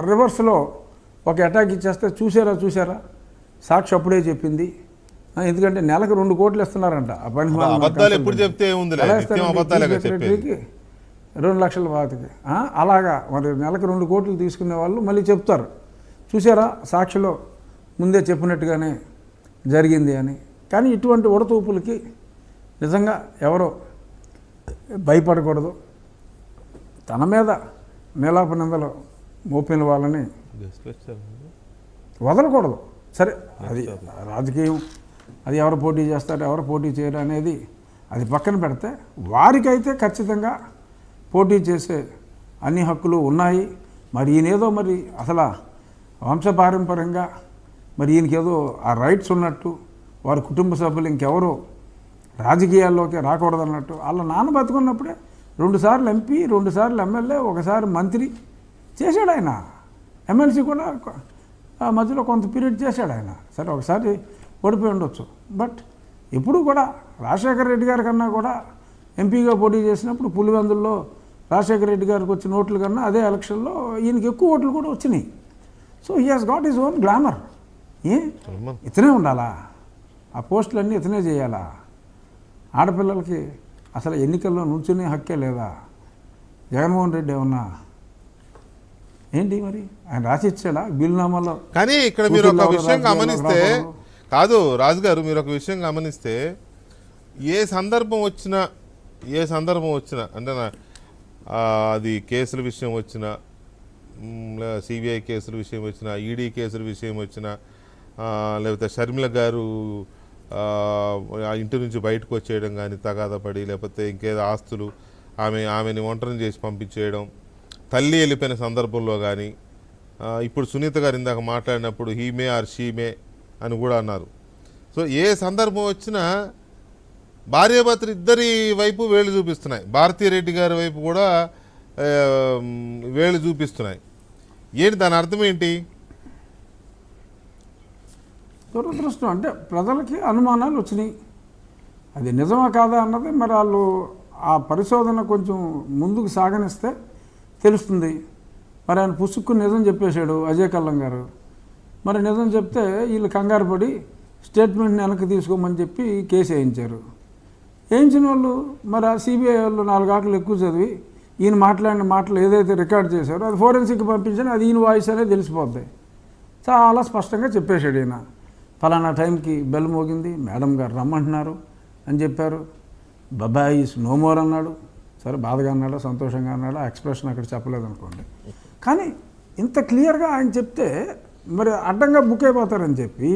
రివర్స్లో ఒక అటాక్ ఇచ్చేస్తే చూసారా సాక్షి అప్పుడే చెప్పింది. ఎందుకంటే నెలకు 2 కోట్లు ఇస్తున్నారంట. ఆ పని సెక్రటరీకి 2 లక్షల బాధకి. అలాగా మరి నెలకు 2 కోట్లు తీసుకునే వాళ్ళు మళ్ళీ చెప్తారు, చూసారా సాక్షిలో ముందే చెప్పినట్టుగానే జరిగింది అని. కానీ ఇటువంటి ఉడతూపులకి నిజంగా ఎవరో భయపడకూడదు. తన మీద నీలాప నిందలు మోపిన వాళ్ళని వదలకూడదు. సరే, అది రాజకీయం, అది ఎవరు పోటీ చేస్తారు ఎవరు పోటీ చేయరు అనేది అది పక్కన పెడితే, వారికైతే ఖచ్చితంగా పోటీ చేసే అన్ని హక్కులు ఉన్నాయి. మరి ఈయనేదో మరి అసలు వంశపారంపర్యంగా మరి ఈయనకేదో ఆ రైట్స్ ఉన్నట్టు, వారి కుటుంబ సభ్యులు ఇంకెవరో రాజకీయాల్లోకి రాకూడదన్నట్టు. వాళ్ళ నాన్న బతుకున్నప్పుడే 2 సార్లు ఎంపీ, 2 సార్లు ఎమ్మెల్యే, 1 సారి మంత్రి చేశాడు ఆయన. ఎమ్మెల్సీ కూడా మధ్యలో కొంత పీరియడ్ చేశాడు ఆయన. సరే, ఒకసారి ఓడిపోయి ఉండొచ్చు. బట్ ఇప్పుడు కూడా రాజశేఖర రెడ్డి గారి కన్నా కూడా ఎంపీగా పోటీ చేసినప్పుడు పులివెందుల్లో రాజశేఖర రెడ్డి గారికి వచ్చిన ఓట్లు కన్నా అదే ఎలక్షన్లో ఈయనకి ఎక్కువ ఓట్లు కూడా వచ్చినాయి. So he has got his own glamour. ఇతనే ఉండాలా? ఆ పోస్టులన్నీ ఇతనే చేయాలా? ఆడపిల్లలకి అసలు ఎన్నికల్లో నుంచునే హక్కే లేదా? జగన్మోహన్ రెడ్డి ఏమన్నా ఏంటి మరి ఆయన రాసి ఇచ్చాడా బిల్లునామాలో? కానీ ఇక్కడ మీరు ఒక విషయం గమనిస్తే, కాదు రాజుగారు, మీరు ఒక విషయం గమనిస్తే, ఏ సందర్భం వచ్చినా అంటే అది కేసుల విషయం వచ్చినా, సిబిఐ కేసుల విషయం వచ్చినా, ఈడీ కేసుల విషయం వచ్చినా, లేకపోతే షర్మిల గారు ఆ ఇంటి నుంచి బయటకు వచ్చేయడం కానీ తగాదపడి, లేకపోతే ఇంకేదో ఆస్తులు ఆమెని ఒంటరిని చేసి పంపించేయడం, తల్లి వెళ్ళిపోయిన సందర్భంలో కానీ, ఇప్పుడు సునీత గారు ఇందాక మాట్లాడినప్పుడు హీమే ఆర్ షీమే అని కూడా అన్నారు. సో ఏ సందర్భం వచ్చినా భార్యాభర్తలు ఇద్దరి వైపు వేళ్ళు చూపిస్తున్నాయి. భారతీరెడ్డి గారి వైపు కూడా వేళ్ళు చూపిస్తున్నాయి. ఏంటి దాని అర్థం ఏంటి? దురదృష్టం. అంటే ప్రజలకి అనుమానాలు వచ్చినాయి. అది నిజమా కాదా అన్నది మరి వాళ్ళు ఆ పరిశోధన కొంచెం ముందుకు సాగనిస్తే తెలుస్తుంది. మరి ఆయన పుసుక్కు నిజం చెప్పేశాడు అజయ్ కల్లం గారు. మరి నిజం చెప్తే వీళ్ళు కంగారు పడి స్టేట్మెంట్ని వెనక్కి తీసుకోమని చెప్పి కేసు వేయించారు. వేయించిన వాళ్ళు మరి ఆ సిబిఐ వాళ్ళు 4 ఆటలు ఎక్కువ చదివి ఈయన మాట్లాడిన మాటలు ఏదైతే రికార్డ్ చేశారో అది ఫోరెన్సిక్ పంపించినా అది ఈయన వాయిస్ అనేది తెలిసిపోద్ది. చాలా స్పష్టంగా చెప్పేశాడు ఈయన. ఫలానా టైంకి బెల్ మోగింది, మేడం గారు రమ్మంటున్నారు అని చెప్పారు. బాబాయ్ ఈస్ నో మోర్ అన్నాడు. సరే, బాధగా అన్నాడా సంతోషంగా అన్నాడా ఆ ఎక్స్ప్రెషన్ అక్కడ చెప్పలేదు అనుకోండి. కానీ ఇంత క్లియర్గా ఆయన చెప్తే మరి అడ్డంగా బుక్ అయిపోతారని చెప్పి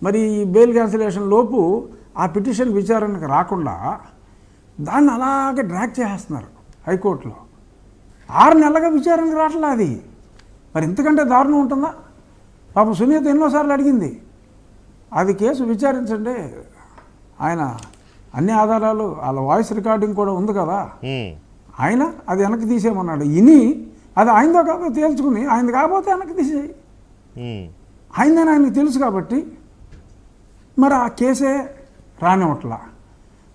మరి ఈ బెయిల్ క్యాన్సిలేషన్ లోపు ఆ పిటిషన్ విచారణకు రాకుండా దాన్ని అలాగే డ్రాక్ చేసేస్తున్నారు హైకోర్టులో. 6 నెలలుగా విచారణకు రావట్లా అది. మరి ఇంతకంటే దారుణం ఉంటుందా? పాపం సునీత ఎన్నోసార్లు అడిగింది, అది కేసు విచారించండి, ఆయన అన్ని ఆధారాలు వాళ్ళ వాయిస్ రికార్డింగ్ కూడా ఉంది కదా, ఆయన అది వెనక్కి తీసేయమన్నాడు. ఇని అది ఆయనదో కాదో తేల్చుకుని ఆయనది కాకపోతే వెనక్కి తీసేయి, ఆయనదని ఆయనకు తెలుసు కాబట్టి మరి ఆ కేసే రానివ్వట్లా.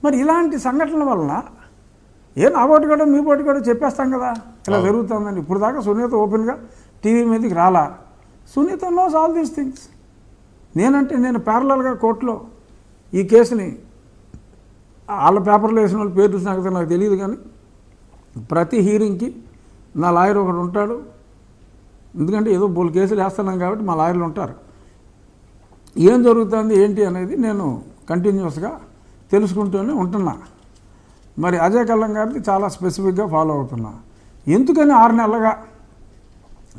మరి ఇలాంటి సంఘటనల వలన నా ఓటు కూడా మీ ఓటు కూడా చెప్పేస్తాం కదా ఇలా జరుగుతుందని. ఇప్పుడు దాకా సునీత ఓపెన్గా టీవీ మీదకి రాలా. Sunitha knows all these things. నేను ప్యారలల్గా కోర్టులో ఈ కేసుని వాళ్ళ పేపర్లో వేసిన వాళ్ళ పేర్లు నాకు తెలియదు, కానీ ప్రతి హీరింగ్కి నా లాయర్ ఒకడు ఉంటాడు. ఎందుకంటే ఏదో బోల్ కేసులు వేస్తున్నాం కాబట్టి మా లాయర్లు ఉంటారు. ఏం జరుగుతుంది ఏంటి అనేది నేను కంటిన్యూస్గా తెలుసుకుంటూనే ఉంటున్నా. మరి అజయ్ కల్లం గారిని చాలా స్పెసిఫిక్గా ఫాలో అవుతున్నా. ఎందుకని 6 నెలలుగా